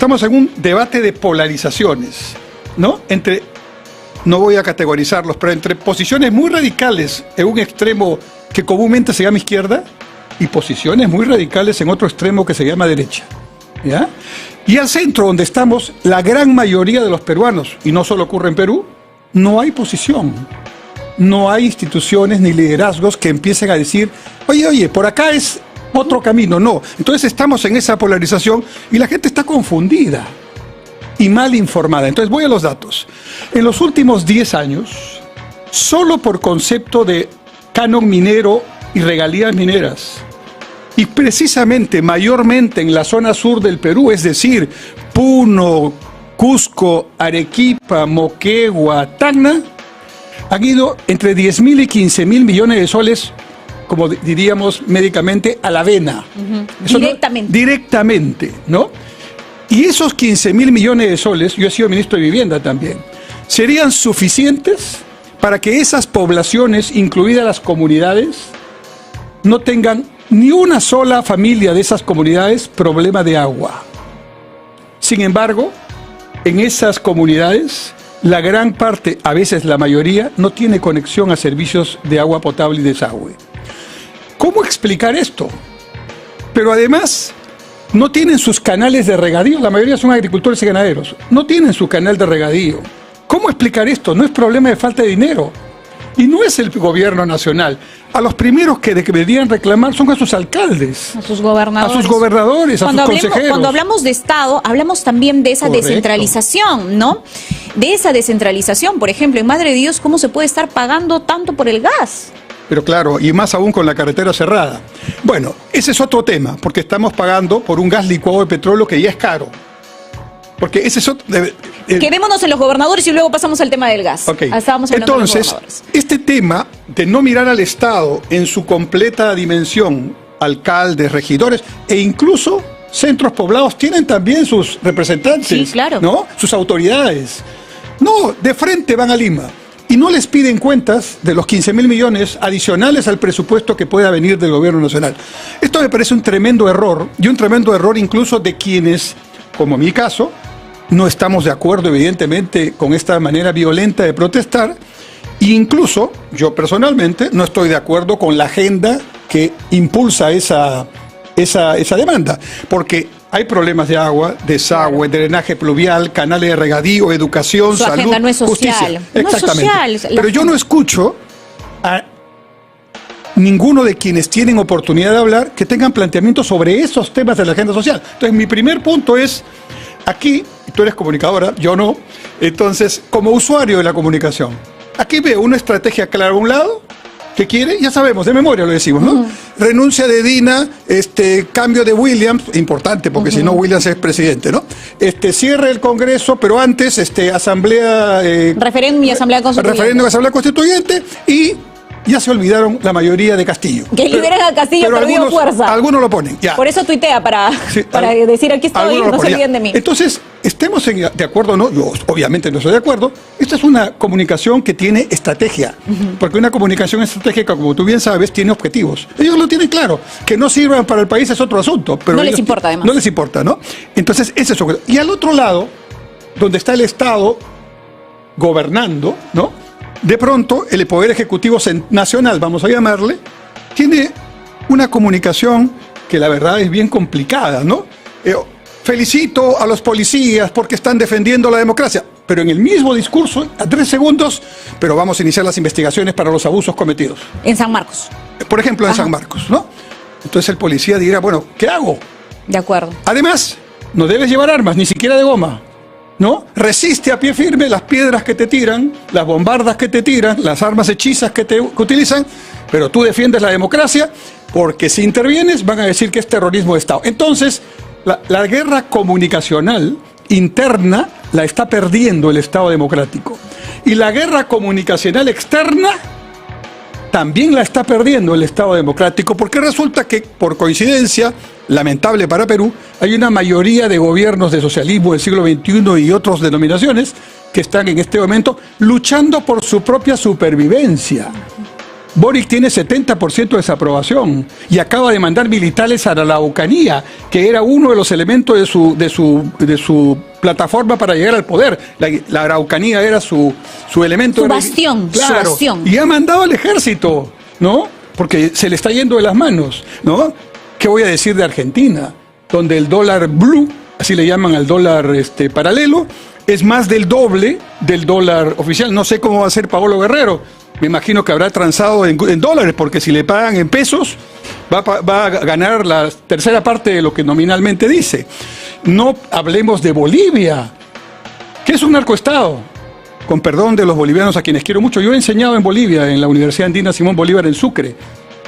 estamos en un debate de polarizaciones, ¿no? No voy a categorizarlos, pero entre posiciones muy radicales en un extremo que comúnmente se llama izquierda y posiciones muy radicales en otro extremo que se llama derecha, ¿ya? Y al centro, donde estamos la gran mayoría de los peruanos, y no solo ocurre en Perú, no hay posición. No hay instituciones ni liderazgos que empiecen a decir, oye, por acá es otro camino. No. Entonces estamos en esa polarización y la gente está confundida y mal informada. Entonces voy a los datos. En los últimos 10 años, solo por concepto de canon minero y regalías mineras, y precisamente mayormente en la zona sur del Perú, es decir, Puno, Cusco, Arequipa, Moquegua, Tacna, han ido entre 10.000 y 15.000 millones de soles, como diríamos médicamente, a la vena. Directamente. Directamente, ¿no? Y esos 15.000 millones de soles, yo he sido ministro de Vivienda también, serían suficientes para que esas poblaciones, incluidas las comunidades, no tengan ni una sola familia de esas comunidades problema de agua. Sin embargo, en esas comunidades, la gran parte, a veces la mayoría, no tiene conexión a servicios de agua potable y desagüe. ¿Cómo explicar esto? Pero además, no tienen sus canales de regadío, la mayoría son agricultores y ganaderos, no tienen su canal de regadío. ¿Cómo explicar esto? No es problema de falta de dinero. Y no es el gobierno nacional. A los primeros que deberían reclamar son a sus alcaldes. A sus gobernadores. A sus gobernadores, a sus consejeros. Cuando hablamos de Estado, hablamos también de esa Correcto. Descentralización, ¿no? De esa descentralización, por ejemplo, en Madre de Dios, ¿cómo se puede estar pagando tanto por el gas? Pero claro, y más aún con la carretera cerrada. Bueno, ese es otro tema, porque estamos pagando por un gas licuado de petróleo que ya es caro. Porque ese es otro... Quedémonos en los gobernadores y luego pasamos al tema del gas. Okay. Estábamos hablando Entonces, de los gobernadores. este tema de no mirar al Estado en su completa dimensión, alcaldes, regidores e incluso centros poblados tienen también sus representantes, sí, claro, ¿no? Sus autoridades. No, de frente van a Lima y no les piden cuentas de los 15.000 millones adicionales al presupuesto que pueda venir del gobierno nacional. Esto me parece un tremendo error, y un tremendo error incluso de quienes, como en mi caso, no estamos de acuerdo, evidentemente, con esta manera violenta de protestar. E incluso, yo personalmente, no estoy de acuerdo con la agenda que impulsa esa demanda. Porque hay problemas de agua, desagüe, claro, drenaje pluvial, canales de regadío, educación, su salud, agenda no es social. Justicia. No Exactamente. es social. Pero yo no escucho a ninguno de quienes tienen oportunidad de hablar que tengan planteamientos sobre esos temas de la agenda social. Entonces, mi primer punto es... Aquí, tú eres comunicadora, yo no, entonces, como usuario de la comunicación, aquí veo una estrategia clara a un lado, que quiere, ya sabemos, de memoria lo decimos, ¿no? Renuncia de Dina, cambio de Williams, importante, porque si no Williams es presidente, ¿no? Cierre el Congreso, pero antes, asamblea... referéndum y asamblea constituyente. Referéndum y asamblea constituyente, y... ya se olvidaron la mayoría de Castillo. Que liberen a Castillo, pero dio fuerza. Algunos lo ponen, ya. Por eso tuitea, para decir aquí estoy, no se olviden de mí. Entonces, estemos de acuerdo o no, yo obviamente no estoy de acuerdo, esta es una comunicación que tiene estrategia, porque una comunicación estratégica, como tú bien sabes, tiene objetivos. Ellos lo tienen claro, que no sirvan para el país es otro asunto. Pero no les importa, además. No les importa, ¿no? Entonces, ese es su objetivo. Y al otro lado, donde está el Estado gobernando, ¿no? De pronto, el Poder Ejecutivo Nacional, vamos a llamarle, tiene una comunicación que la verdad es bien complicada, ¿no? Felicito a los policías porque están defendiendo la democracia, pero en el mismo discurso, a 3 segundos, pero vamos a iniciar las investigaciones para los abusos cometidos. En San Marcos. Por ejemplo, en San Marcos, ¿no? Entonces el policía dirá, bueno, ¿qué hago? De acuerdo. Además, no debes llevar armas, ni siquiera de goma, ¿no? Resiste a pie firme las piedras que te tiran, las bombardas que te tiran, las armas hechizas que utilizan, pero tú defiendes la democracia porque si intervienes van a decir que es terrorismo de Estado. Entonces, la guerra comunicacional interna la está perdiendo el Estado democrático. Y la guerra comunicacional externa también la está perdiendo el Estado democrático, porque resulta que, por coincidencia, lamentable para Perú, hay una mayoría de gobiernos de socialismo del siglo XXI y otras denominaciones que están en este momento luchando por su propia supervivencia. Boric tiene 70% de desaprobación y acaba de mandar militares a la Araucanía, que era uno de los elementos de su plataforma para llegar al poder. La Araucanía era su elemento. Su bastión, claro, su bastión. Y ha mandado al ejército, ¿no? Porque se le está yendo de las manos, ¿no? ¿Qué voy a decir de Argentina? Donde el dólar blue, así le llaman al dólar paralelo, es más del doble del dólar oficial. No sé cómo va a ser Paolo Guerrero. Me imagino que habrá transado en dólares, porque si le pagan en pesos, va a ganar la tercera parte de lo que nominalmente dice. No hablemos de Bolivia, que es un narcoestado, con perdón de los bolivianos a quienes quiero mucho. Yo he enseñado en Bolivia, en la Universidad Andina Simón Bolívar en Sucre,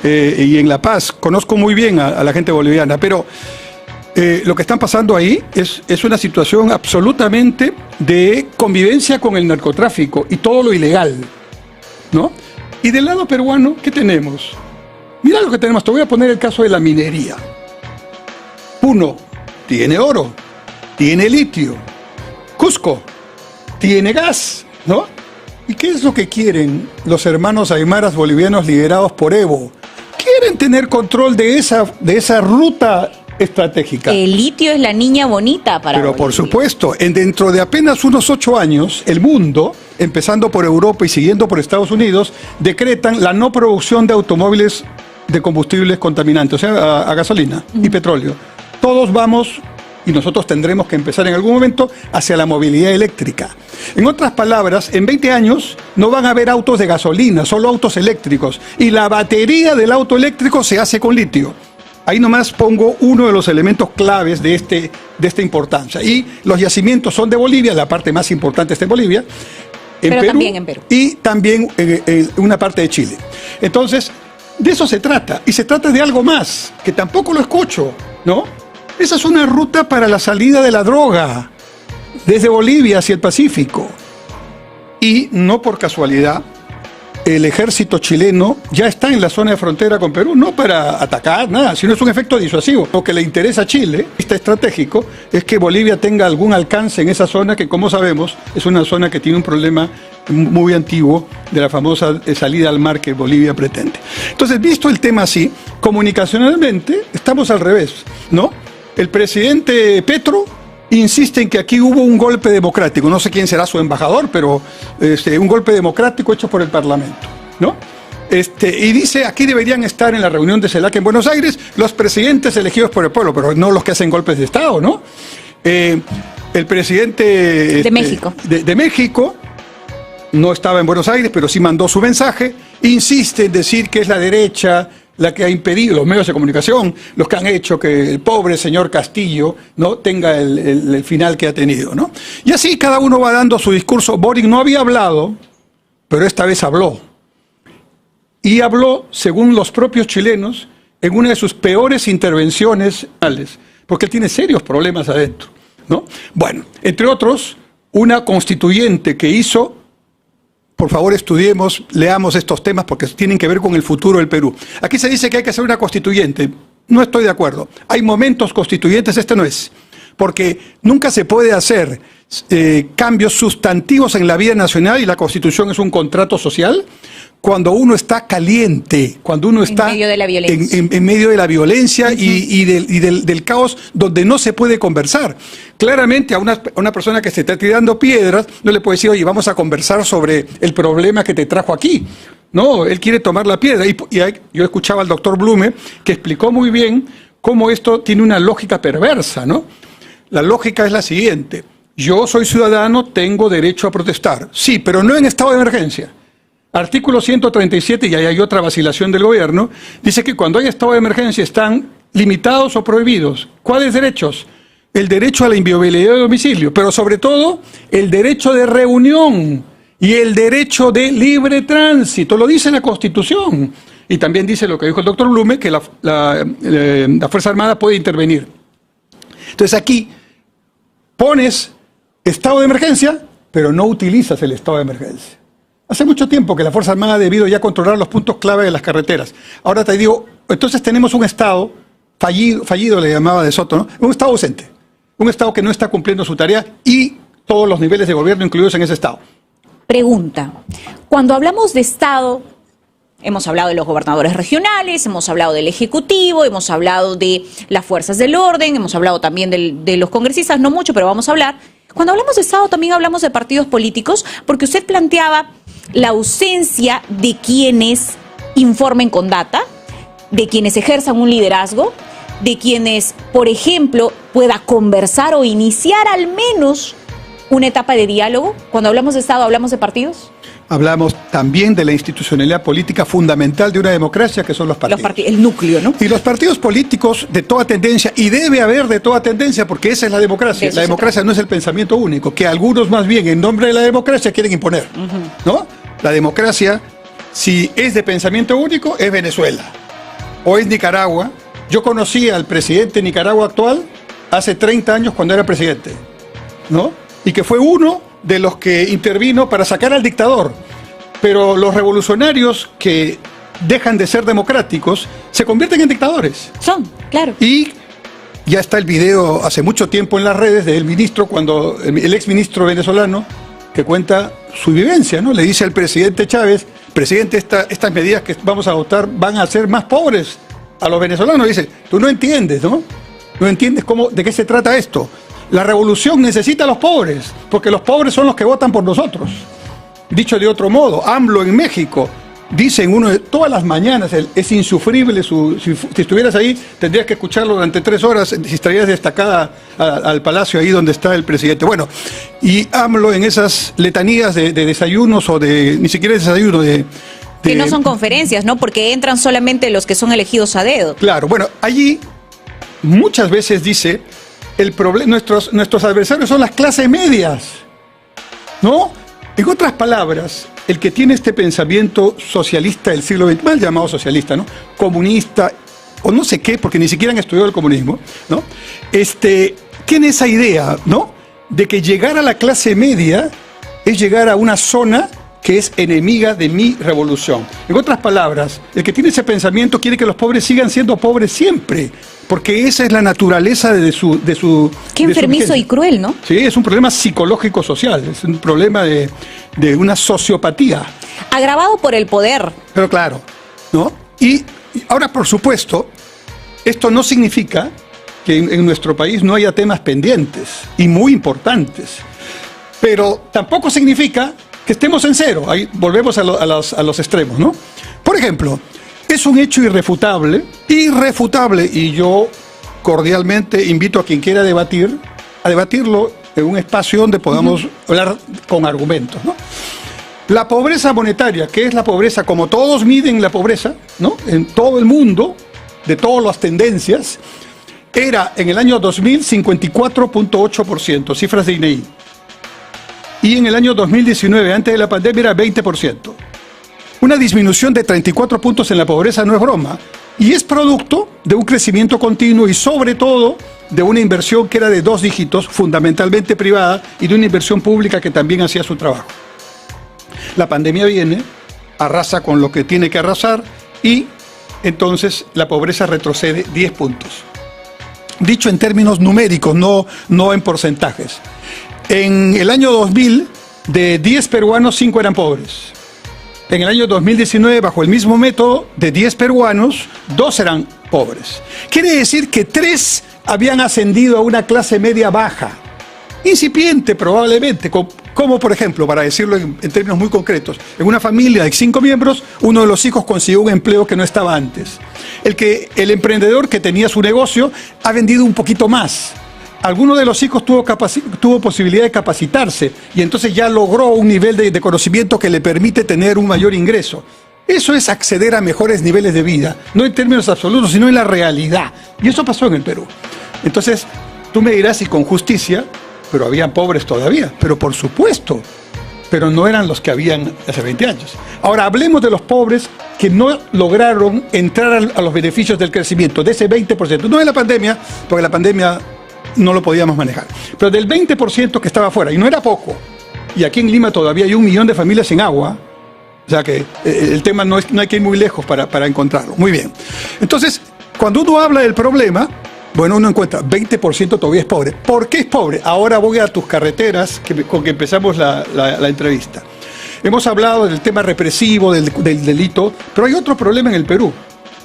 y en La Paz. Conozco muy bien a la gente boliviana, pero lo que están pasando ahí es una situación absolutamente de convivencia con el narcotráfico y todo lo ilegal, ¿no? Y del lado peruano, ¿qué tenemos? Mira lo que tenemos. Te voy a poner el caso de la minería. Puno tiene oro, tiene litio. Cusco tiene gas, ¿no? ¿Y qué es lo que quieren los hermanos aymaras bolivianos liderados por Evo? Quieren tener control de esa ruta estratégica. El litio es la niña bonita para Pero Bolivia. por supuesto, dentro de apenas unos 8 años, el mundo, empezando por Europa y siguiendo por Estados Unidos, decretan la no producción de automóviles de combustibles contaminantes, o sea, a gasolina y petróleo. Todos vamos, y nosotros tendremos que empezar en algún momento, hacia la movilidad eléctrica. En otras palabras, en 20 años no van a haber autos de gasolina, solo autos eléctricos. Y la batería del auto eléctrico se hace con litio. Ahí nomás pongo uno de los elementos claves de esta importancia. Y los yacimientos son de Bolivia, la parte más importante está en Bolivia, Pero también en Perú. y también una parte de Chile. Entonces, de eso se trata. Y se trata de algo más, que tampoco lo escucho, ¿no? Esa es una ruta para la salida de la droga, desde Bolivia hacia el Pacífico. Y no por casualidad, el ejército chileno ya está en la zona de frontera con Perú, no para atacar, nada, sino es un efecto disuasivo. Lo que le interesa a Chile, este estratégico, es que Bolivia tenga algún alcance en esa zona que, como sabemos, es una zona que tiene un problema muy antiguo de la famosa salida al mar que Bolivia pretende. Entonces, visto el tema así, comunicacionalmente estamos al revés, ¿no? El presidente Petro insiste en que aquí hubo un golpe democrático. No sé quién será su embajador, pero un golpe democrático hecho por el Parlamento, ¿no? Y dice, aquí deberían estar en la reunión de CELAC en Buenos Aires los presidentes elegidos por el pueblo, pero no los que hacen golpes de Estado, ¿no? El presidente de México. De México no estaba en Buenos Aires, pero sí mandó su mensaje. Insiste en decir que es la derecha la que ha impedido, los medios de comunicación, los que han hecho que el pobre señor Castillo no tenga el final que ha tenido, ¿no? Y así cada uno va dando su discurso. Boric no había hablado, pero esta vez habló. Y habló, según los propios chilenos, en una de sus peores intervenciones, porque él tiene serios problemas adentro, ¿no? Bueno, entre otros, una constituyente que hizo. Por favor, estudiemos, leamos estos temas porque tienen que ver con el futuro del Perú. Aquí se dice que hay que hacer una constituyente. No estoy de acuerdo. Hay momentos constituyentes, este no es. Porque nunca se puede hacer cambios sustantivos en la vida nacional, y la Constitución es un contrato social, cuando uno está caliente, cuando uno está en medio de la violencia, en medio de la violencia y del caos, donde no se puede conversar. Claramente a una persona que se está tirando piedras no le puede decir, oye, vamos a conversar sobre el problema que te trajo aquí. No, él quiere tomar la piedra. Yo escuchaba al doctor Blume, que explicó muy bien cómo esto tiene una lógica perversa, ¿no? La lógica es la siguiente: yo soy ciudadano, tengo derecho a protestar. Sí, pero no en estado de emergencia. Artículo 137, y ahí hay otra vacilación del gobierno, dice que cuando hay estado de emergencia están limitados o prohibidos. ¿Cuáles derechos? El derecho a la inviolabilidad de domicilio, pero sobre todo el derecho de reunión y el derecho de libre tránsito. Lo dice la Constitución. Y también dice lo que dijo el doctor Blume, que la Fuerza Armada puede intervenir. Entonces aquí pones estado de emergencia, pero no utilizas el estado de emergencia. Hace mucho tiempo que la Fuerza Armada ha debido ya controlar los puntos clave de las carreteras. Ahora te digo, entonces tenemos un Estado fallido le llamaba De Soto, ¿no? Un Estado ausente, un Estado que no está cumpliendo su tarea, y todos los niveles de gobierno incluidos en ese Estado. Pregunta, cuando hablamos de Estado, Hemos hablado de los gobernadores regionales, hemos hablado del Ejecutivo, hemos hablado de las fuerzas del orden, hemos hablado también de los congresistas, no mucho, pero vamos a hablar. Cuando hablamos de Estado también hablamos de partidos políticos, porque usted planteaba la ausencia de quienes informen con data, de quienes ejerzan un liderazgo, de quienes, por ejemplo, pueda conversar o iniciar al menos una etapa de diálogo. Cuando hablamos de Estado, ¿hablamos de partidos? Hablamos también de la institucionalidad política fundamental de una democracia, que son los partidos. El núcleo, ¿no? Y los partidos políticos de toda tendencia, y debe haber de toda tendencia, porque esa es la democracia. La democracia no es el pensamiento único, que algunos más bien en nombre de la democracia quieren imponer, ¿no? La democracia, si es de pensamiento único, es Venezuela o es Nicaragua. Yo conocí al presidente de Nicaragua actual hace 30 años cuando era presidente, ¿no? Y que fue uno de los que intervino para sacar al dictador. Pero los revolucionarios que dejan de ser democráticos se convierten en dictadores. Son, claro. Y ya está el video hace mucho tiempo en las redes del ministro, cuando el exministro venezolano, que cuenta su vivencia, ¿no? Le dice al presidente Chávez: presidente, estas medidas que vamos a adoptar van a hacer más pobres a los venezolanos. Dice: tú no entiendes, ¿no? No entiendes de qué se trata esto. La revolución necesita a los pobres, porque los pobres son los que votan por nosotros. Dicho de otro modo, AMLO en México dice todas las mañanas, es insufrible, si estuvieras ahí tendrías que escucharlo durante 3 horas, si estarías destacada al palacio ahí donde está el presidente. Bueno, y AMLO en esas letanías de desayunos, o ni siquiera desayuno, que no son conferencias, ¿no? Porque entran solamente los que son elegidos a dedo. Claro, bueno, allí muchas veces dice: nuestros adversarios son las clases medias, ¿no? En otras palabras, el que tiene este pensamiento socialista del siglo XX, mal llamado socialista, ¿no? Comunista, o no sé qué, porque ni siquiera han estudiado el comunismo, ¿no? Tiene esa idea, ¿no? De que llegar a la clase media es llegar a una zona que es enemiga de mi revolución. En otras palabras, el que tiene ese pensamiento quiere que los pobres sigan siendo pobres siempre, porque esa es la naturaleza de su Qué enfermizo y cruel, ¿no? Sí, es un problema psicológico-social, es un problema de una sociopatía. Agravado por el poder. Pero claro, ¿no? Y ahora, por supuesto, esto no significa que en nuestro país no haya temas pendientes y muy importantes, pero tampoco significa que estemos en cero. Ahí volvemos a los extremos, ¿no? Por ejemplo, es un hecho irrefutable, y yo cordialmente invito a quien quiera debatir, a debatirlo en un espacio donde podamos hablar con argumentos, ¿no? La pobreza monetaria, que es la pobreza, como todos miden la pobreza, ¿no? En todo el mundo, de todas las tendencias, era en el año 2000 54.8%, cifras de INEGI. Y en el año 2019, antes de la pandemia, era 20%. Una disminución de 34 puntos en la pobreza no es broma, y es producto de un crecimiento continuo y sobre todo de una inversión que era de 2 dígitos, fundamentalmente privada, y de una inversión pública que también hacía su trabajo. La pandemia viene, arrasa con lo que tiene que arrasar, y entonces la pobreza retrocede 10 puntos. Dicho en términos numéricos, no en porcentajes. En el año 2000, de 10 peruanos, 5 eran pobres. En el año 2019, bajo el mismo método, de 10 peruanos, 2 eran pobres. Quiere decir que 3 habían ascendido a una clase media baja, incipiente probablemente, como por ejemplo, para decirlo en términos muy concretos, en una familia de 5 miembros, uno de los hijos consiguió un empleo que no estaba antes. El emprendedor que tenía su negocio ha vendido un poquito más. Alguno de los hijos tuvo posibilidad de capacitarse y entonces ya logró un nivel de conocimiento que le permite tener un mayor ingreso. Eso es acceder a mejores niveles de vida, no en términos absolutos, sino en la realidad. Y eso pasó en el Perú. Entonces, tú me dirás, si con justicia, pero habían pobres todavía, pero por supuesto, pero no eran los que habían hace 20 años. Ahora, hablemos de los pobres que no lograron entrar a los beneficios del crecimiento, de ese 20%, no de la pandemia, porque la pandemia no lo podíamos manejar, pero del 20% que estaba afuera, y no era poco. Y aquí en Lima todavía hay 1 millón de familias sin agua, o sea que el tema no hay que ir muy lejos para encontrarlo. Muy bien. Entonces, cuando uno habla del problema, bueno, uno encuentra 20% todavía es pobre. ¿Por qué es pobre? Ahora voy a tus carreteras, con que empezamos la entrevista. Hemos hablado del tema represivo, del delito, pero hay otro problema en el Perú.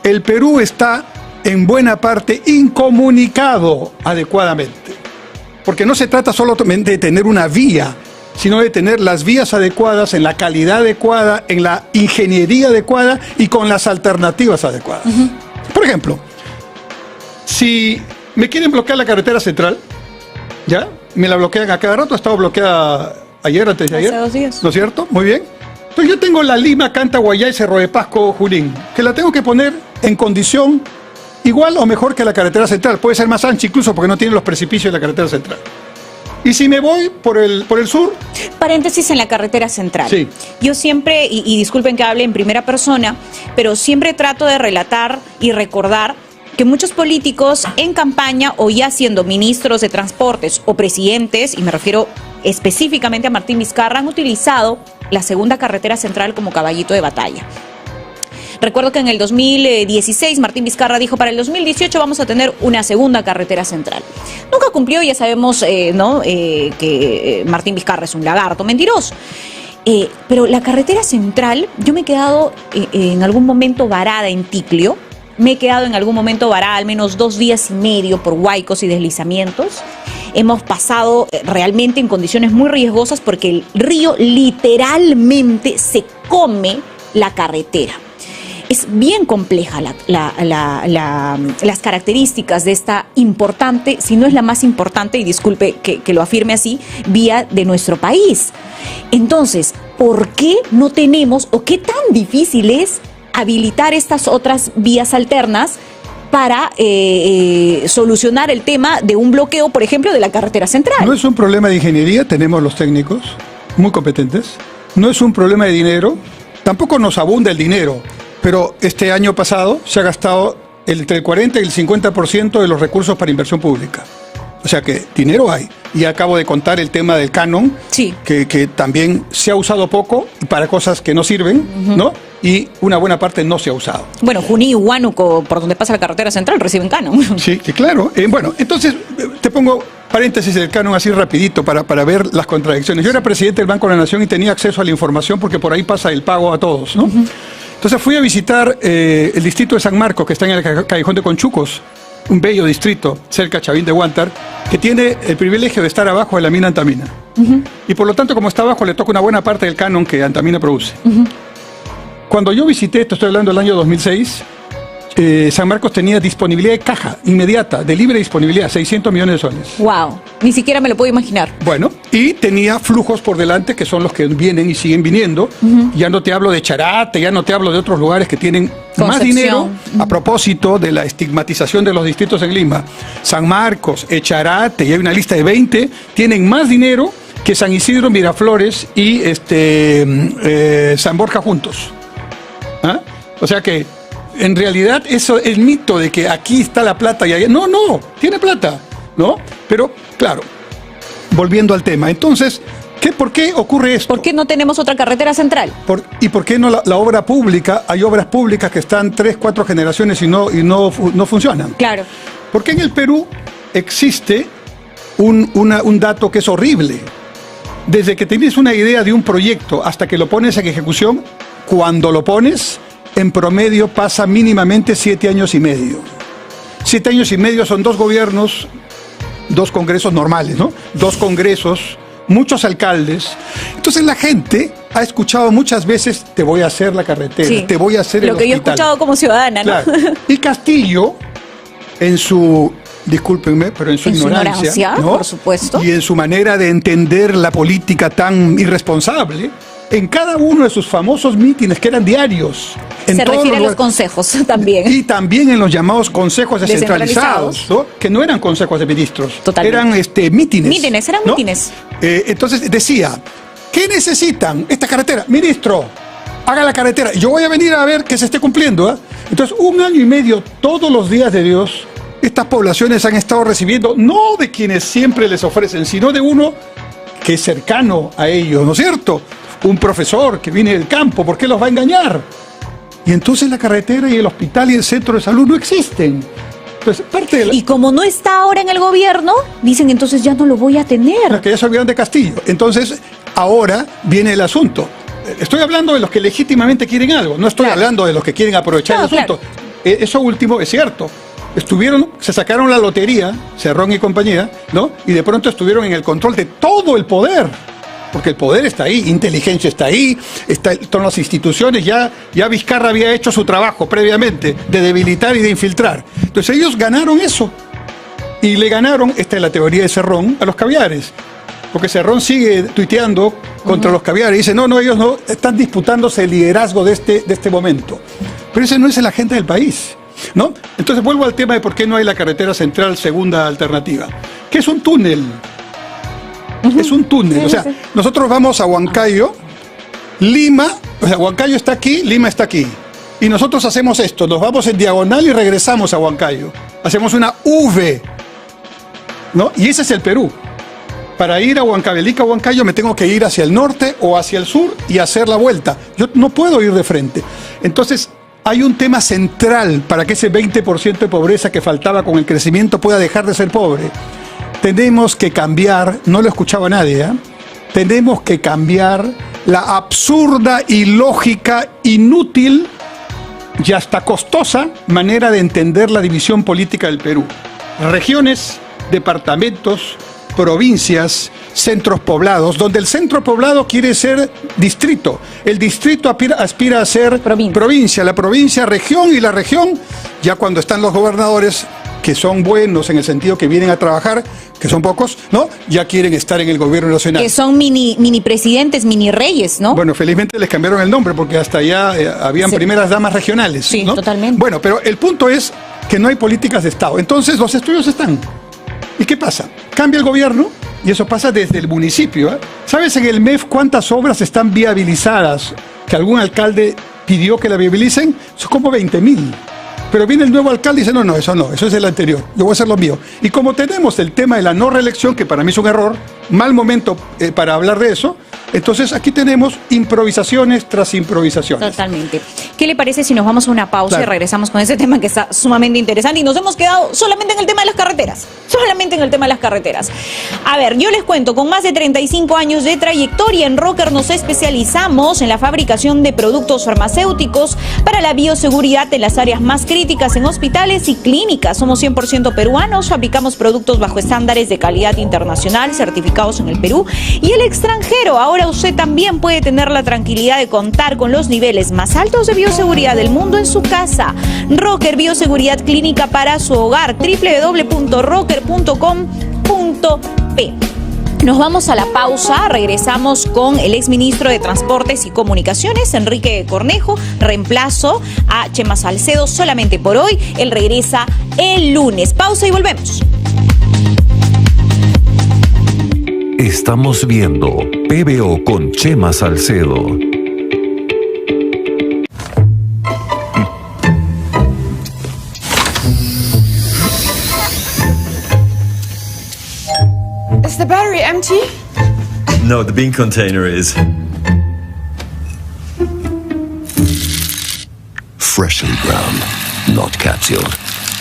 El Perú está en buena parte incomunicado adecuadamente. Porque no se trata solamente de tener una vía, sino de tener las vías adecuadas, en la calidad adecuada, en la ingeniería adecuada y con las alternativas adecuadas. Por ejemplo, si me quieren bloquear la carretera central, ¿ya? Me la bloquean a cada rato, ha estado bloqueada ayer, antes de ayer. Hace 2 días. ¿No es cierto? Muy bien. Entonces yo tengo la Lima, Canta, Guayay, Cerro de Pasco, Junín, que la tengo que poner en condición igual o mejor que la carretera central. Puede ser más ancha incluso porque no tiene los precipicios de la carretera central. Y si me voy por el sur... Paréntesis en la carretera central. Sí. Yo siempre, y disculpen que hable en primera persona, pero siempre trato de relatar y recordar que muchos políticos en campaña o ya siendo ministros de transportes o presidentes, y me refiero específicamente a Martín Vizcarra, han utilizado la segunda carretera central como caballito de batalla. Recuerdo que en el 2016 Martín Vizcarra dijo, para el 2018 vamos a tener una segunda carretera central. Nunca cumplió, ya sabemos que Martín Vizcarra es un lagarto mentiroso. Pero la carretera central, yo me he quedado en algún momento varada en Ticlio, me he quedado en algún momento varada al menos 2 días y medio por huaicos y deslizamientos. Hemos pasado realmente en condiciones muy riesgosas porque el río literalmente se come la carretera. Es bien compleja las características de esta importante, si no es la más importante, y disculpe que lo afirme así, vía de nuestro país. Entonces, ¿por qué no tenemos o qué tan difícil es habilitar estas otras vías alternas para solucionar el tema de un bloqueo, por ejemplo, de la carretera central? No es un problema de ingeniería, tenemos los técnicos muy competentes. No es un problema de dinero, tampoco nos abunda el dinero. Pero este año pasado se ha gastado entre el 40 y el 50% de los recursos para inversión pública. O sea que dinero hay. Y acabo de contar el tema del canon, sí, que también se ha usado poco para cosas que no sirven, ¿no? Y una buena parte no se ha usado. Bueno, Junín y Huánuco, por donde pasa la carretera central, reciben canon. Sí, sí, claro. Bueno, entonces te pongo paréntesis del canon así rapidito para ver las contradicciones. Yo era presidente del Banco de la Nación y tenía acceso a la información porque por ahí pasa el pago a todos, ¿no? Entonces fui a visitar el distrito de San Marcos, que está en el Callejón de Conchucos, un bello distrito cerca de Chavín de Huántar, que tiene el privilegio de estar abajo de la mina Antamina. Y por lo tanto, como está abajo, le toca una buena parte del canon que Antamina produce. Cuando yo visité, esto estoy hablando del año 2006, San Marcos tenía disponibilidad de caja inmediata, de libre disponibilidad, 600 millones de soles. ¡Wow! Ni siquiera me lo puedo imaginar. Bueno, y tenía flujos por delante que son los que vienen y siguen viniendo. Ya no te hablo de Charate, ya no te hablo de otros lugares que tienen más dinero. A propósito de la estigmatización de los distritos en Lima, San Marcos, Charate, y hay una lista de 20, tienen más dinero que San Isidro, Miraflores y San Borja juntos. ¿Ah? O sea que en realidad eso es mito de que aquí está la plata y allá. No, tiene plata, ¿no? Pero, claro, volviendo al tema. Entonces, ¿por qué ocurre esto? ¿Por qué no tenemos otra carretera central? ¿Y por qué no la obra pública? Hay obras públicas que están 3, 4 generaciones y no funcionan. Claro. Porque en el Perú existe un dato que es horrible. Desde que tienes una idea de un proyecto hasta que lo pones en ejecución, cuando lo pones, en promedio pasa mínimamente 7 años y medio. 7 años y medio son 2 gobiernos, 2 congresos normales, ¿no? 2 congresos, muchos alcaldes. Entonces la gente ha escuchado muchas veces, te voy a hacer la carretera, sí, te voy a hacer el hospital. Lo que yo he escuchado como ciudadana, ¿no? Claro. Y Castillo, en su, discúlpenme, pero en su ignorancia, ¿no? Por supuesto. Y en su manera de entender la política tan irresponsable, en cada uno de sus famosos mítines, que eran diarios. Se refiere a los consejos también. Y también en los llamados consejos descentralizados, ¿no? Que no eran consejos de ministros. Totalmente. Eran mítines. Mítines, eran, ¿no? Mítines. Entonces decía, ¿qué necesitan? Esta carretera. Ministro, haga la carretera. Yo voy a venir a ver que se esté cumpliendo. Entonces, 1 año y medio, todos los días de Dios, estas poblaciones han estado recibiendo, no de quienes siempre les ofrecen, sino de uno que es cercano a ellos, ¿no es cierto? Un profesor que viene del campo, ¿por qué los va a engañar? Y entonces la carretera y el hospital y el centro de salud no existen. Entonces, y como no está ahora en el gobierno, dicen entonces ya no lo voy a tener. Que ya se olvidaron de Castillo. Entonces, ahora viene el asunto. estoy hablando de los que legítimamente quieren algo, no estoy hablando de los que quieren aprovechar el asunto. Eso último es cierto. Se sacaron la lotería, Cerrón y compañía, ¿no? Y de pronto estuvieron en el control de todo el poder. Porque el poder está ahí, inteligencia está ahí, están las instituciones, ya Vizcarra había hecho su trabajo previamente de debilitar y de infiltrar. Entonces ellos ganaron eso. Y le ganaron, esta es la teoría de Cerrón, a los caviares. Porque Cerrón sigue tuiteando contra los caviares y dice, no, ellos no están disputándose el liderazgo de este momento. Pero ese no es la agenda del país, ¿no? Entonces vuelvo al tema de por qué no hay la carretera central, segunda alternativa, que es un túnel. Es un túnel, o sea, nosotros vamos a Huancayo, Lima, o sea, Huancayo está aquí, Lima está aquí. Y nosotros hacemos esto, nos vamos en diagonal y regresamos a Huancayo. Hacemos una V, ¿no? Y ese es el Perú. Para ir a Huancavelica, Huancayo, me tengo que ir hacia el norte o hacia el sur y hacer la vuelta. Yo no puedo ir de frente. Entonces, hay un tema central para que ese 20% de pobreza que faltaba con el crecimiento pueda dejar de ser pobre. Tenemos que cambiar, no lo escuchaba nadie, tenemos que cambiar la absurda, ilógica, inútil y hasta costosa manera de entender la división política del Perú. Regiones, departamentos, provincias, centros poblados, donde el centro poblado quiere ser distrito, el distrito aspira a ser provincia, la provincia región y la región, ya cuando están los gobernadores, que son buenos en el sentido que vienen a trabajar, que son pocos, ¿no? Ya quieren estar en el gobierno nacional. Que son mini presidentes, mini reyes, ¿no? Bueno, felizmente les cambiaron el nombre porque hasta allá habían primeras damas regionales. Sí, ¿no? Totalmente. Bueno, pero el punto es que no hay políticas de Estado. Entonces los estudios están. ¿Y qué pasa? Cambia el gobierno y eso pasa desde el municipio. ¿Sabes en el MEF cuántas obras están viabilizadas que algún alcalde pidió que la viabilicen? Son como 20.000. Pero viene el nuevo alcalde y dice, no, eso es el anterior, yo voy a hacer lo mío. Y como tenemos el tema de la no reelección, que para mí es un error, mal momento para hablar de eso, entonces aquí tenemos improvisaciones tras improvisaciones. Totalmente. ¿Qué le parece si nos vamos a una pausa y regresamos con ese tema que está sumamente interesante? Y nos hemos quedado solamente en el tema de las carreteras. Solamente en el tema de las carreteras. A ver, yo les cuento, con más de 35 años de trayectoria en Rocker nos especializamos en la fabricación de productos farmacéuticos para la bioseguridad en las áreas más críticas en hospitales y clínicas. Somos 100% peruanos, fabricamos productos bajo estándares de calidad internacional certificados en el Perú y el extranjero. Ahora usted también puede tener la tranquilidad de contar con los niveles más altos de bioseguridad del mundo en su casa. Rocker Bioseguridad Clínica para su hogar. www.rocker.com.p. Nos vamos a la pausa, regresamos con el exministro de Transportes y Comunicaciones, Enrique Cornejo, reemplazo a Chema Salcedo solamente por hoy. Él regresa el lunes. Pausa y volvemos. Estamos viendo PBO con Chema Salcedo. Is the battery empty? No, the bean container is. Freshly ground, not capsuled.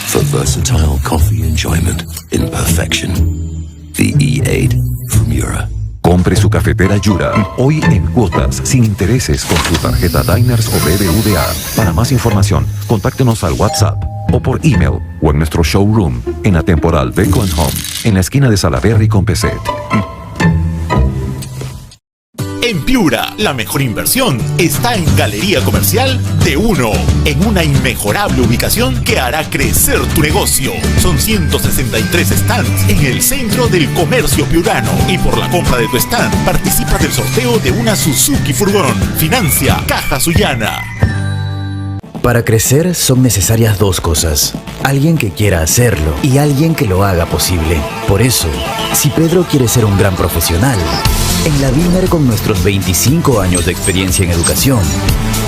For versatile coffee enjoyment in perfection. The E8 from Yura. Compre su cafetera Yura hoy en cuotas sin intereses con su tarjeta Diners o BBVA. Para más información, contáctenos al WhatsApp o por email o en nuestro showroom en la temporal Beco & Home en la esquina de Salaberry con Peset. En Piura, la mejor inversión está en Galería Comercial de Uno, en una inmejorable ubicación que hará crecer tu negocio. Son 163 stands en el centro del comercio piurano y por la compra de tu stand participa del sorteo de una Suzuki Furgón. Financia Caja Sullana. Para crecer son necesarias dos cosas: alguien que quiera hacerlo y alguien que lo haga posible. Por eso, si Pedro quiere ser un gran profesional, en la Wiener, con nuestros 25 años de experiencia en educación,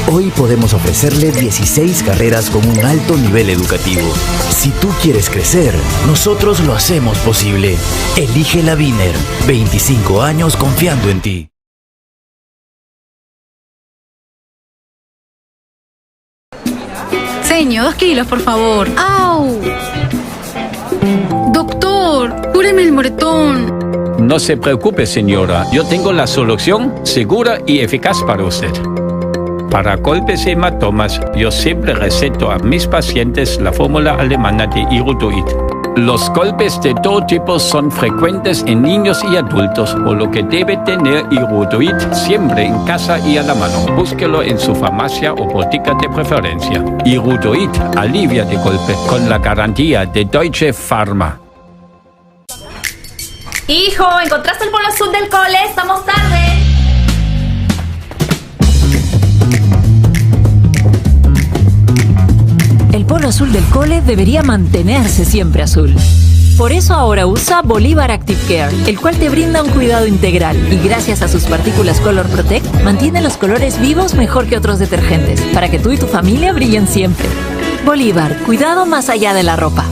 hoy podemos ofrecerle 16 carreras con un alto nivel educativo. Si tú quieres crecer, nosotros lo hacemos posible. Elige la Wiener, 25 años confiando en ti. Señor, 2 kilos, por favor. ¡Au! Doctor, cúreme el moretón. No se preocupe, señora. Yo tengo la solución segura y eficaz para usted. Para golpes y hematomas, yo siempre receto a mis pacientes la fórmula alemana de Irutoid. Los golpes de todo tipo son frecuentes en niños y adultos, por lo que debe tener Irutoid siempre en casa y a la mano. Búsquelo en su farmacia o botica de preferencia. Irutoid alivia de golpe con la garantía de Deutsche Pharma. Hijo, ¿encontraste el polo azul del cole? ¡Estamos tarde! El polo azul del cole debería mantenerse siempre azul. Por eso ahora usa Bolívar Active Care, el cual te brinda un cuidado integral y gracias a sus partículas Color Protect mantiene los colores vivos mejor que otros detergentes, para que tú y tu familia brillen siempre. Bolívar, cuidado más allá de la ropa.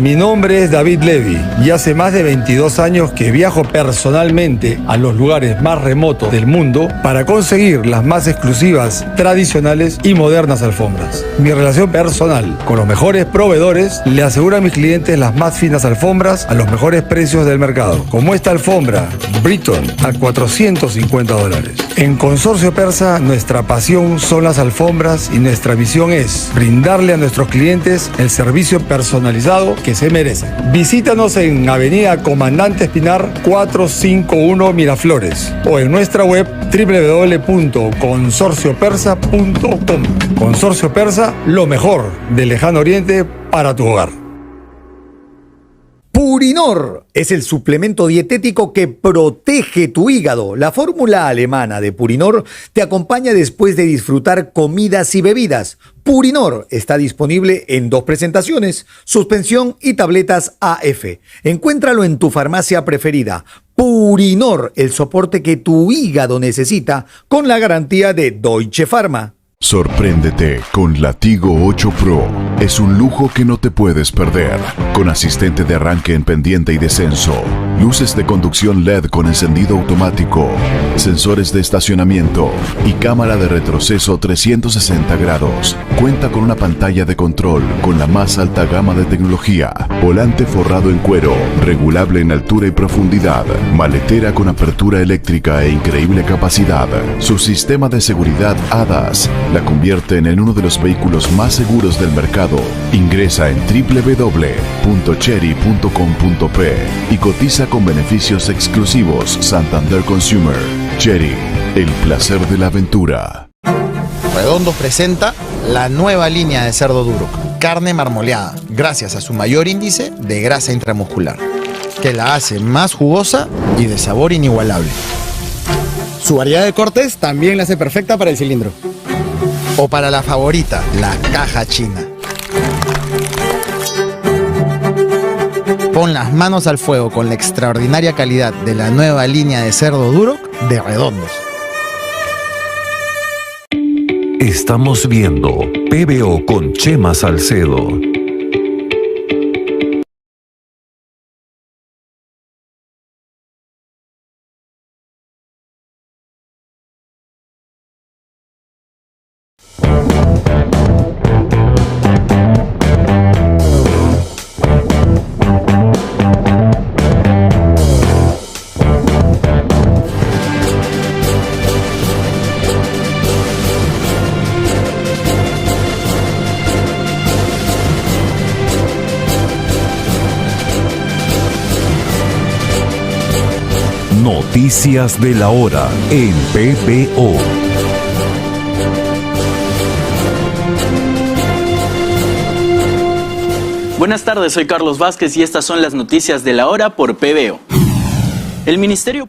Mi nombre es David Levy y hace más de 22 años que viajo personalmente a los lugares más remotos del mundo para conseguir las más exclusivas, tradicionales y modernas alfombras. Mi relación personal con los mejores proveedores le asegura a mis clientes las más finas alfombras a los mejores precios del mercado, como esta alfombra Britton a $450. En Consorcio Persa, nuestra pasión son las alfombras y nuestra misión es brindarle a nuestros clientes el servicio personalizado que se merecen. Visítanos en Avenida Comandante Espinar 451 Miraflores o en nuestra web www.consorciopersa.com. Consorcio Persa, lo mejor del Lejano Oriente para tu hogar. Purinor es el suplemento dietético que protege tu hígado. La fórmula alemana de Purinor te acompaña después de disfrutar comidas y bebidas. Purinor está disponible en 2 presentaciones, suspensión y tabletas AF. Encuéntralo en tu farmacia preferida. Purinor, el soporte que tu hígado necesita con la garantía de Deutsche Pharma. Sorpréndete con Latigo 8 Pro. Es un lujo que no te puedes perder. Con asistente de arranque en pendiente y descenso, luces de conducción LED con encendido automático, sensores de estacionamiento y cámara de retroceso 360 grados. Cuenta con una pantalla de control con la más alta gama de tecnología, volante forrado en cuero, regulable en altura y profundidad, maletera con apertura eléctrica e increíble capacidad. Su sistema de seguridad ADAS la convierte en uno de los vehículos más seguros del mercado. Ingresa en www.chery.com.p y cotiza con beneficios exclusivos Santander Consumer. Chery, el placer de la aventura. Redondos presenta la nueva línea de cerdo duro, carne marmoleada, gracias a su mayor índice de grasa intramuscular, que la hace más jugosa y de sabor inigualable. Su variedad de cortes también la hace perfecta para el cilindro. O para la favorita, la caja china. Pon las manos al fuego con la extraordinaria calidad de la nueva línea de cerdo duro de Redondos. Estamos viendo PBO con Chema Salcedo. Noticias de la hora en PBO. Buenas tardes, soy Carlos Vázquez y estas son las noticias de la hora por PBO. El Ministerio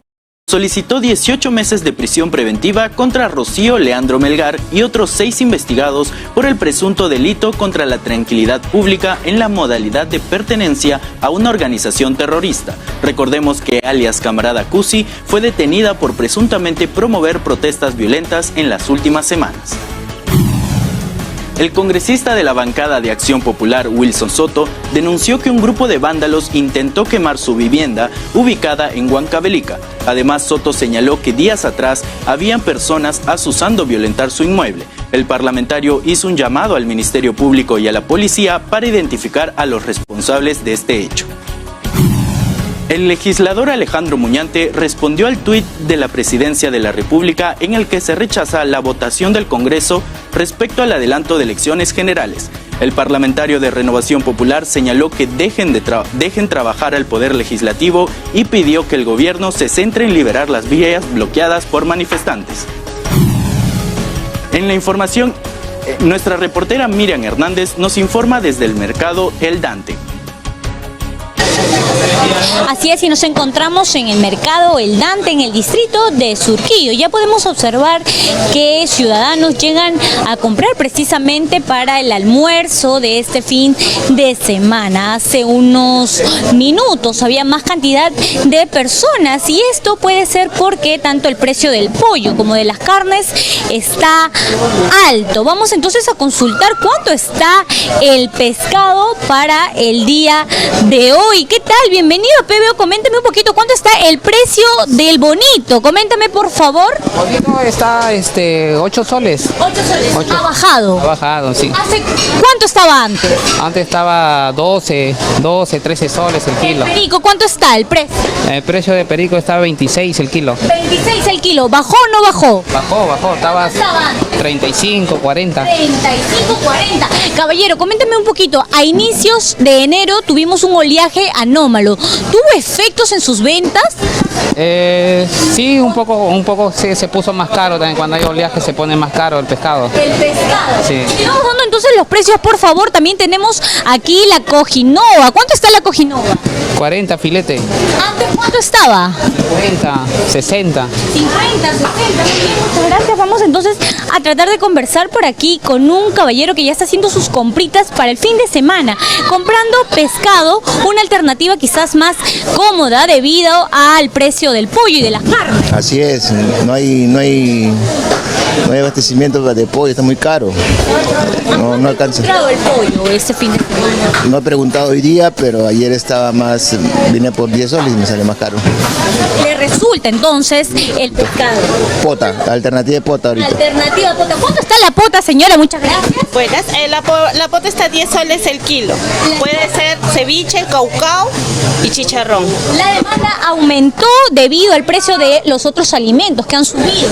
solicitó 18 meses de prisión preventiva contra Rocío Leandro Melgar y otros 6 investigados por el presunto delito contra la tranquilidad pública en la modalidad de pertenencia a una organización terrorista. Recordemos que alias Camarada Cusi fue detenida por presuntamente promover protestas violentas en las últimas semanas. El congresista de la bancada de Acción Popular, Wilson Soto, denunció que un grupo de vándalos intentó quemar su vivienda ubicada en Huancavelica. Además, Soto señaló que días atrás habían personas asusando violentar su inmueble. El parlamentario hizo un llamado al Ministerio Público y a la policía para identificar a los responsables de este hecho. El legislador Alejandro Muñante respondió al tuit de la Presidencia de la República en el que se rechaza la votación del Congreso respecto al adelanto de elecciones generales. El parlamentario de Renovación Popular señaló que dejen trabajar al Poder Legislativo y pidió que el gobierno se centre en liberar las vías bloqueadas por manifestantes. En la información, nuestra reportera Miriam Hernández nos informa desde el mercado El Dante. Así es, y nos encontramos en el mercado El Dante, en el distrito de Surquillo. Ya podemos observar que ciudadanos llegan a comprar precisamente para el almuerzo de este fin de semana. Hace unos minutos había más cantidad de personas y esto puede ser porque tanto el precio del pollo como de las carnes está alto. Vamos entonces a consultar cuánto está el pescado para el día de hoy. ¿Qué tal? Bienvenido, PBO. Coméntame un poquito cuánto está el precio del bonito. Coméntame, por favor. El bonito está 8 soles. 8 soles. ¿Ha bajado? Ha bajado, sí. ¿Cuánto estaba antes? Antes estaba 12, 13 soles el kilo. ¿El perico cuánto está el precio? El precio de perico estaba 26 el kilo. 26 el kilo. ¿Bajó o no bajó? Bajó. Estaba 35, 40. 35, 40. Caballero, coméntame un poquito. A inicios de enero tuvimos un oleaje anómalo. ¿Tuvo efectos en sus ventas? Sí, un poco se puso más caro también. Cuando hay oleaje se pone más caro el pescado. El pescado. Sí. Y vamos dando entonces los precios, por favor. También tenemos aquí la cojinoa. ¿Cuánto está la cojinoa? 40 filete. ¿Antes cuánto estaba? 50, 60. 50, 60. Muy bien, muchas gracias. Vamos entonces a tratar de conversar por aquí con un caballero que ya está haciendo sus compritas para el fin de semana, comprando pescado, una alternativa quizás más cómoda debido al precio del pollo y de las carnes. Así es, no hay abastecimiento de pollo, está muy caro. No alcanza. ¿Cuánto ha el pollo este fin de semana? No he preguntado hoy día, pero ayer estaba más, vine por 10 soles y me sale más caro. ¿Le resulta entonces el pescado? Pota, alternativa de pota ahorita. Alternativa pota. ¿Cuánto está la pota, señora? Muchas gracias. Buenas, la pota está a 10 soles el kilo. Puede ser ceviche, caucao y chicharrón. La demanda aumentó debido al precio de los otros alimentos que han subido.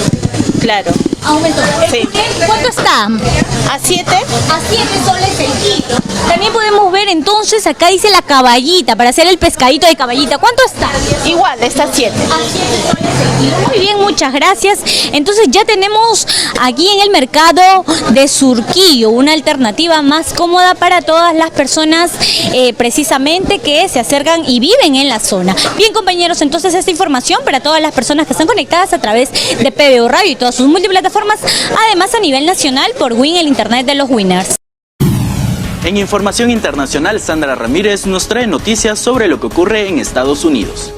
Claro. Aumentó. Sí. ¿Cuánto está? A 7. A 7 soles el kilo. También podemos ver entonces, acá dice la caballita, para hacer el pescadito de caballita. ¿Cuánto está? Igual, está a 7. A 7 soles el kilo. Muy bien, muchas gracias. Entonces ya tenemos aquí en el mercado de Surquillo una alternativa más cómoda para todas las personas precisamente que se acercan y viven en la zona. Bien, compañeros, entonces esta información para todas las personas que están conectadas a través de PBO Radio y todas sus multiplataformas, además a nivel nacional por Win, el internet de los winners. En información internacional, Sandra Ramírez nos trae noticias sobre lo que ocurre en Estados Unidos.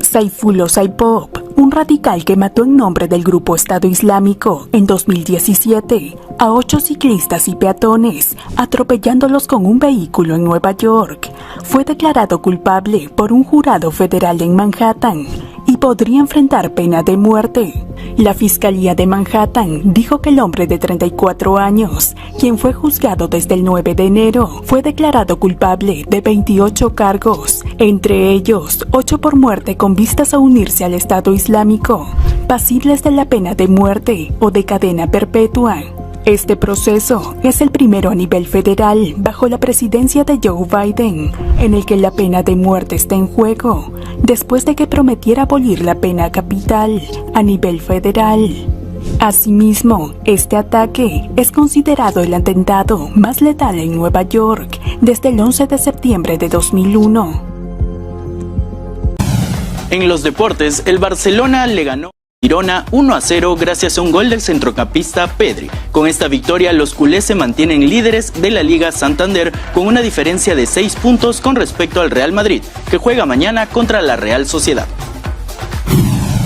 Saifullah Saipov, un radical que mató en nombre del grupo Estado Islámico en 2017 a 8 ciclistas y peatones, atropellándolos con un vehículo en Nueva York, fue declarado culpable por un jurado federal en Manhattan y podría enfrentar pena de muerte. La Fiscalía de Manhattan dijo que el hombre de 34 años, quien fue juzgado desde el 9 de enero, fue declarado culpable de 28 cargos, entre ellos 8 por muerte con vistas a unirse al Estado Islámico, pasibles de la pena de muerte o de cadena perpetua. Este proceso es el primero a nivel federal bajo la presidencia de Joe Biden, en el que la pena de muerte está en juego, después de que prometiera abolir la pena capital a nivel federal. Asimismo, este ataque es considerado el atentado más letal en Nueva York desde el 11 de septiembre de 2001. En los deportes, el Barcelona le ganó Girona 1-0 gracias a un gol del centrocampista Pedri. Con esta victoria, los culés se mantienen líderes de la Liga Santander con una diferencia de 6 puntos con respecto al Real Madrid, que juega mañana contra la Real Sociedad.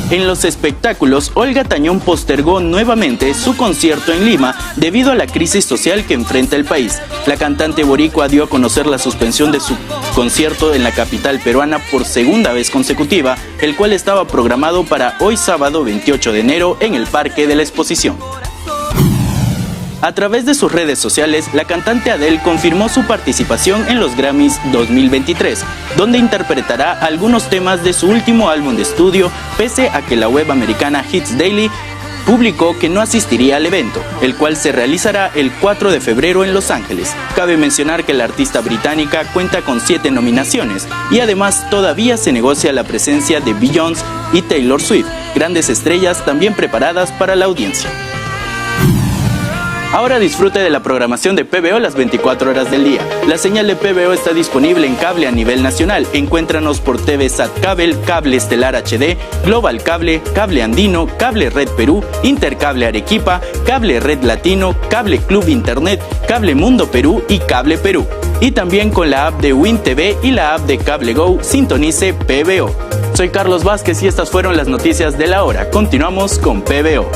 En los espectáculos, Olga Tañón postergó nuevamente su concierto en Lima debido a la crisis social que enfrenta el país. La cantante boricua dio a conocer la suspensión de su concierto en la capital peruana por segunda vez consecutiva, el cual estaba programado para hoy sábado 28 de enero en el Parque de la Exposición. A través de sus redes sociales, la cantante Adele confirmó su participación en los Grammys 2023, donde interpretará algunos temas de su último álbum de estudio, pese a que la web americana Hits Daily publicó que no asistiría al evento, el cual se realizará el 4 de febrero en Los Ángeles. Cabe mencionar que la artista británica cuenta con 7 nominaciones y además todavía se negocia la presencia de Beyoncé y Taylor Swift, grandes estrellas también preparadas para la audiencia. Ahora disfrute de la programación de PBO las 24 horas del día. La señal de PBO está disponible en cable a nivel nacional. Encuéntranos por TV Sat Cable, Cable Estelar HD, Global Cable, Cable Andino, Cable Red Perú, Intercable Arequipa, Cable Red Latino, Cable Club Internet, Cable Mundo Perú y Cable Perú. Y también con la app de Win TV y la app de Cable Go, sintonice PBO. Soy Carlos Vázquez y estas fueron las noticias de la hora. Continuamos con PBO.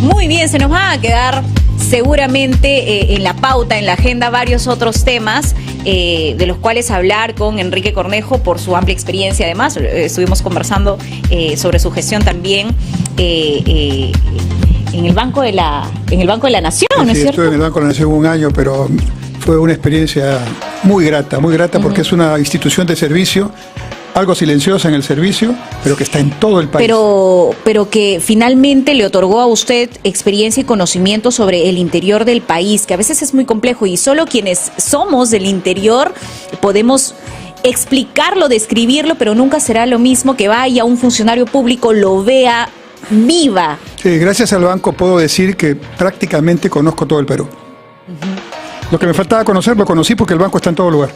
Muy bien, se nos van a quedar seguramente en la pauta, en la agenda, varios otros temas de los cuales hablar con Enrique Cornejo por su amplia experiencia. Además, estuvimos conversando sobre su gestión también en el Banco de la Nación, ¿no es cierto? Estuve en el Banco de la Nación un año, pero fue una experiencia muy grata porque es una institución de servicio, algo silenciosa en el servicio, pero que está en todo el país. Pero que finalmente le otorgó a usted experiencia y conocimiento sobre el interior del país, que a veces es muy complejo y solo quienes somos del interior podemos explicarlo, describirlo, pero nunca será lo mismo que vaya un funcionario público, lo vea, viva. Sí, gracias al banco puedo decir que prácticamente conozco todo el Perú. Lo que me faltaba conocer, lo conocí porque el banco está en todo lugar.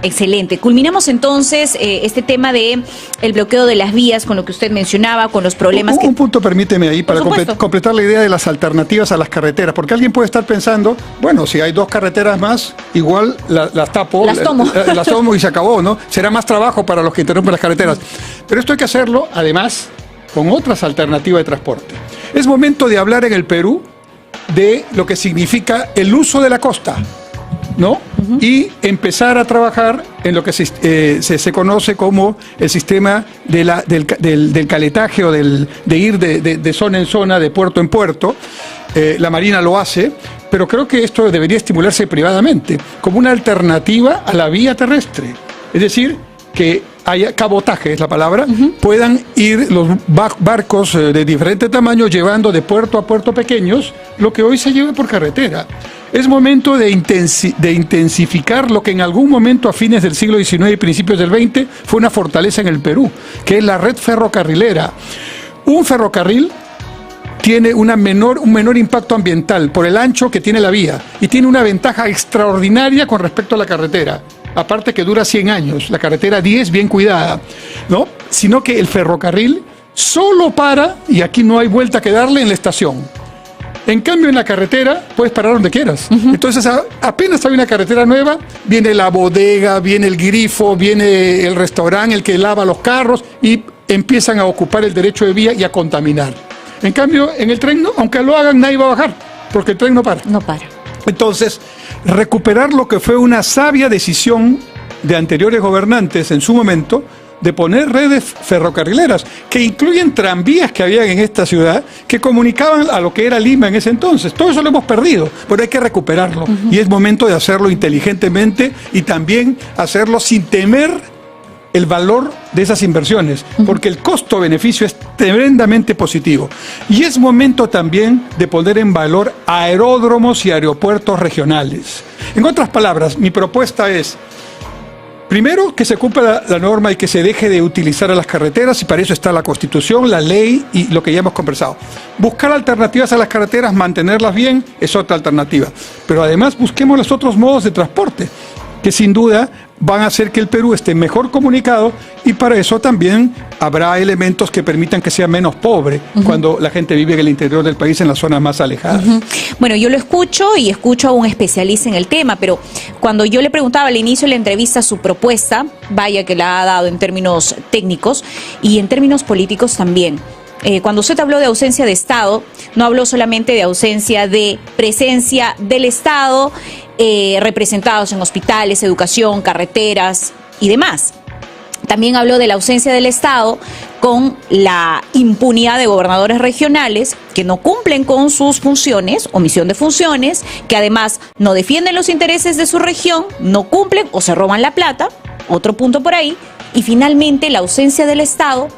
Excelente. Culminamos entonces este tema de el bloqueo de las vías con lo que usted mencionaba, con los problemas Un punto, permíteme ahí, para completar la idea de las alternativas a las carreteras, porque alguien puede estar pensando, bueno, si hay 2 carreteras más, igual las tapo, las tomo y se acabó, ¿no? Será más trabajo para los que interrumpen las carreteras. Pero esto hay que hacerlo, además, con otras alternativas de transporte. Es momento de hablar en el Perú de lo que significa el uso de la costa, ¿no? Y empezar a trabajar en lo que se conoce como el sistema del caletaje o de ir de zona en zona, de puerto en puerto. La Marina lo hace, pero creo que esto debería estimularse privadamente, como una alternativa a la vía terrestre. Es decir, que haya cabotaje, es la palabra, puedan ir los barcos de diferente tamaño llevando de puerto a puerto pequeños lo que hoy se lleva por carretera. Es momento de intensificar lo que en algún momento a fines del siglo XIX y principios del XX fue una fortaleza en el Perú, que es la red ferrocarrilera. Un ferrocarril tiene un menor impacto ambiental por el ancho que tiene la vía y tiene una ventaja extraordinaria con respecto a la carretera. Aparte que dura 100 años, la carretera 10 bien cuidada, ¿no? Sino que el ferrocarril solo para, y aquí no hay vuelta que darle, en la estación. En cambio, en la carretera puedes parar donde quieras. Entonces, apenas hay una carretera nueva, viene la bodega, viene el grifo, viene el restaurante, el que lava los carros, y empiezan a ocupar el derecho de vía y a contaminar. En cambio, en el tren, no, aunque lo hagan, nadie va a bajar, porque el tren no para. No para. Entonces, recuperar lo que fue una sabia decisión de anteriores gobernantes en su momento, de poner redes ferrocarrileras que incluyen tranvías que había en esta ciudad que comunicaban a lo que era Lima en ese entonces. Todo eso lo hemos perdido, pero hay que recuperarlo. Y es momento de hacerlo inteligentemente y también hacerlo sin temer el valor de esas inversiones, porque el costo-beneficio es tremendamente positivo. Y es momento también de poner en valor aeródromos y aeropuertos regionales. En otras palabras, mi propuesta es: primero, que se cumpla la norma y que se deje de utilizar a las carreteras, y para eso está la Constitución, la ley y lo que ya hemos conversado. Buscar alternativas a las carreteras, mantenerlas bien, es otra alternativa. Pero además busquemos los otros modos de transporte, que sin duda van a hacer que el Perú esté mejor comunicado, y para eso también habrá elementos que permitan que sea menos pobre cuando la gente vive en el interior del país, en las zonas más alejadas. Bueno, yo lo escucho y escucho a un especialista en el tema, pero cuando yo le preguntaba al inicio de la entrevista su propuesta, vaya que la ha dado en términos técnicos y en términos políticos también. Cuando usted habló de ausencia de Estado, no habló solamente de ausencia de presencia del Estado, representados en hospitales, educación, carreteras y demás. También habló de la ausencia del Estado con la impunidad de gobernadores regionales que no cumplen con sus funciones, omisión de funciones, que además no defienden los intereses de su región, no cumplen o se roban la plata, otro punto por ahí, y finalmente la ausencia del Estado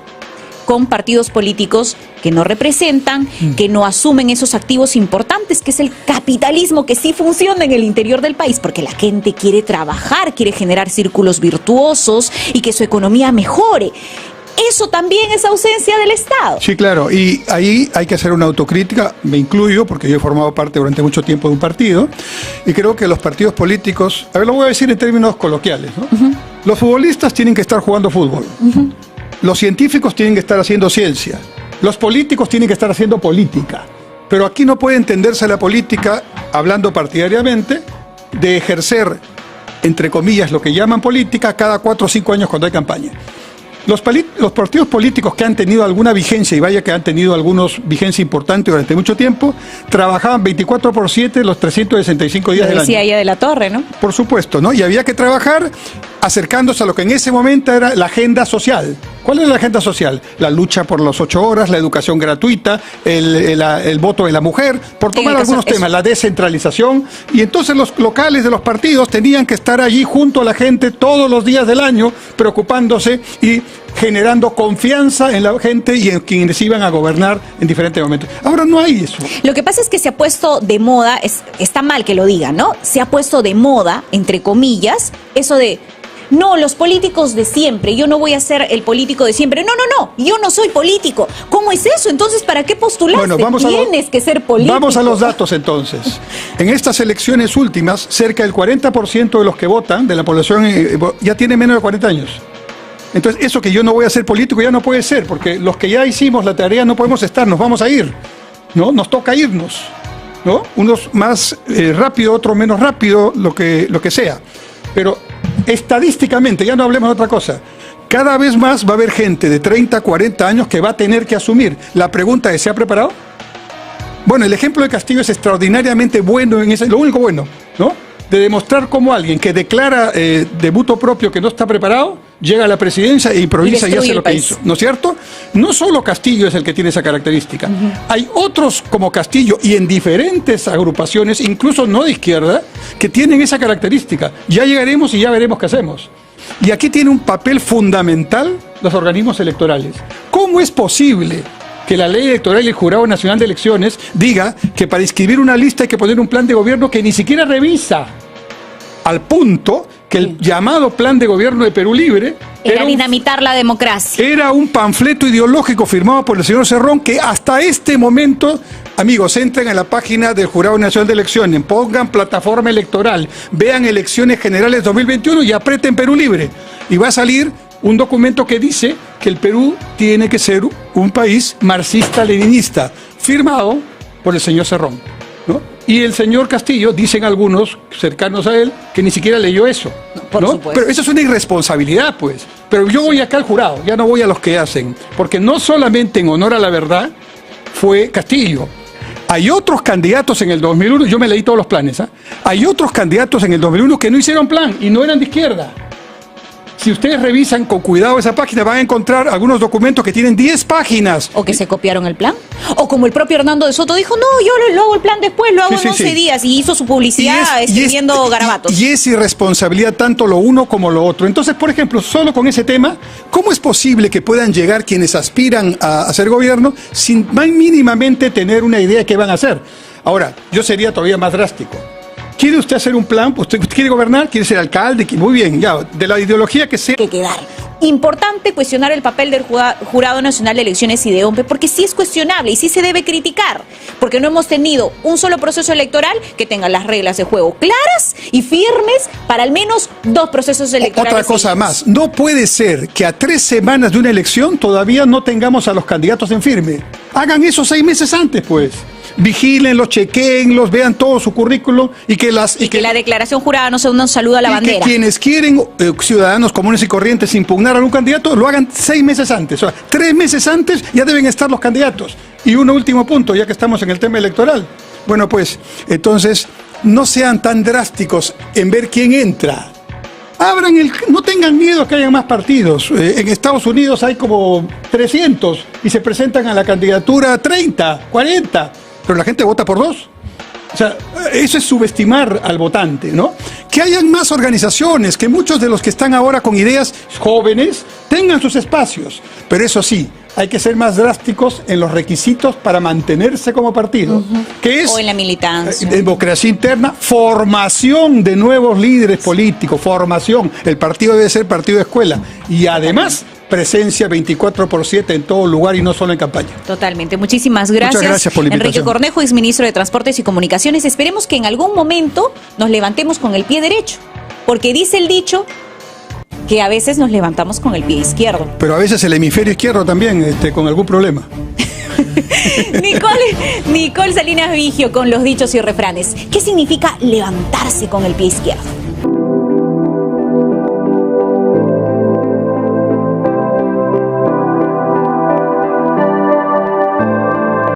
con partidos políticos que no representan, que no asumen esos activos importantes, que es el capitalismo que sí funciona en el interior del país, porque la gente quiere trabajar, quiere generar círculos virtuosos y que su economía mejore. Eso también es ausencia del Estado. Sí, claro, y ahí hay que hacer una autocrítica, me incluyo, porque yo he formado parte durante mucho tiempo de un partido, y creo que los partidos políticos, a ver, lo voy a decir en términos coloquiales, ¿no? Los futbolistas tienen que estar jugando fútbol. Los científicos tienen que estar haciendo ciencia. Los políticos tienen que estar haciendo política. Pero aquí no puede entenderse la política, hablando partidariamente, de ejercer, entre comillas, lo que llaman política cada 4 o 5 años cuando hay campaña. Los partidos políticos que han tenido alguna vigencia, y vaya que han tenido algunos vigencia importante durante mucho tiempo, trabajaban 24/7 los 365 días del año. Decía ella de la Torre, ¿no? Por supuesto, ¿no? Y había que trabajar acercándose a lo que en ese momento era la agenda social. ¿Cuál era la agenda social? La lucha por las 8 horas, la educación gratuita, el voto de la mujer, por tomar algunos temas, la descentralización. Y entonces los locales de los partidos tenían que estar allí junto a la gente todos los días del año, preocupándose y generando confianza en la gente y en quienes iban a gobernar en diferentes momentos. Ahora no hay eso. Lo que pasa es que se ha puesto de moda, está mal que lo diga, ¿no? Se ha puesto de moda, entre comillas, eso de... No, los políticos de siempre, yo no voy a ser el político de siempre. No, yo no soy político. ¿Cómo es eso? Entonces, ¿para qué postulaste? Bueno, tienes que ser político. Vamos a los datos entonces. En estas elecciones últimas, cerca del 40% de los que votan, de la población, ya tiene menos de 40 años. Entonces, eso que yo no voy a ser político ya no puede ser, porque los que ya hicimos la tarea no podemos estar, nos vamos a ir, ¿no? Nos toca irnos, ¿no? Unos más rápido, otros menos rápido, lo que sea. Pero estadísticamente, ya no hablemos de otra cosa, cada vez más va a haber gente de 30, 40 años que va a tener que asumir. La pregunta es, ¿se ha preparado? Bueno, el ejemplo de Castillo es extraordinariamente bueno, lo único bueno, ¿no? De demostrar cómo alguien que declara de mutuo propio que no está preparado, llega a la presidencia e improvisa y hace lo que hizo, ¿no es cierto? No solo Castillo es el que tiene esa característica. Hay otros como Castillo y en diferentes agrupaciones, incluso no de izquierda, que tienen esa característica. Ya llegaremos y ya veremos qué hacemos. Y aquí tiene un papel fundamental los organismos electorales. ¿Cómo es posible que la ley electoral y el Jurado Nacional de Elecciones diga que para inscribir una lista hay que poner un plan de gobierno que ni siquiera revisa? Al punto que el llamado Plan de Gobierno de Perú Libre era dinamitar la democracia. Era un panfleto ideológico firmado por el señor Cerrón que hasta este momento, amigos, entren a la página del Jurado Nacional de Elecciones, pongan plataforma electoral, vean elecciones generales 2021 y aprieten Perú Libre. Y va a salir un documento que dice que el Perú tiene que ser un país marxista-leninista, firmado por el señor Cerrón, ¿no? Y el señor Castillo, dicen algunos cercanos a él, que ni siquiera leyó eso, ¿no? Pero eso es una irresponsabilidad, pues. Pero yo voy acá al jurado, ya no voy a los que hacen, porque no solamente en honor a la verdad fue Castillo. Hay otros candidatos en el 2001, yo me leí todos los planes, hay otros candidatos en el 2001 que no hicieron plan y no eran de izquierda. Si ustedes revisan con cuidado esa página, van a encontrar algunos documentos que tienen 10 páginas. O que se copiaron el plan. O como el propio Hernando de Soto dijo, no, yo lo hago el plan después, lo hago en 11 días. Y hizo su publicidad escribiendo garabatos. Y es irresponsabilidad tanto lo uno como lo otro. Entonces, por ejemplo, solo con ese tema, ¿cómo es posible que puedan llegar quienes aspiran a hacer gobierno sin mínimamente tener una idea de qué van a hacer? Ahora, yo sería todavía más drástico. ¿Quiere usted hacer un plan? ¿Usted quiere gobernar? ¿Quiere ser alcalde? Muy bien, ya, de la ideología que sea. Que quedar. importante cuestionar el papel del Jurado Nacional de Elecciones y de OMPE, porque sí es cuestionable y sí se debe criticar, porque no hemos tenido un solo proceso electoral que tenga las reglas de juego claras y firmes para al menos 2 procesos electorales. Otra cosa más, no puede ser que a 3 semanas de una elección todavía no tengamos a los candidatos en firme. Hagan eso 6 meses antes, pues. Vigílenlos, chequéenlos, vean todo su currículo y que la declaración jurada no sea un saludo a la bandera. Que quienes quieren, ciudadanos comunes y corrientes, impugnar a algún candidato, lo hagan 6 meses antes. O sea, 3 meses antes ya deben estar los candidatos. Y un último punto, ya que estamos en el tema electoral. Bueno, pues, entonces, no sean tan drásticos en ver quién entra. No tengan miedo a que haya más partidos. En Estados Unidos hay como 300 y se presentan a la candidatura 30, 40. Pero la gente vota por 2. O sea, eso es subestimar al votante, ¿no? Que hayan más organizaciones, que muchos de los que están ahora con ideas jóvenes tengan sus espacios. Pero eso sí, hay que ser más drásticos en los requisitos para mantenerse como partido. Que es, o en la militancia. Democracia interna, formación de nuevos líderes políticos, formación. El partido debe ser partido de escuela. Y además, presencia 24/7 en todo lugar y no solo en campaña. Totalmente. Muchísimas gracias. Muchas gracias por la invitación. Enrique Cornejo, exministro de Transportes y Comunicaciones. Esperemos que en algún momento nos levantemos con el pie derecho, porque dice el dicho que a veces nos levantamos con el pie izquierdo. Pero a veces el hemisferio izquierdo también, con algún problema. Nicole Salinas Vigio con los dichos y refranes. ¿Qué significa levantarse con el pie izquierdo?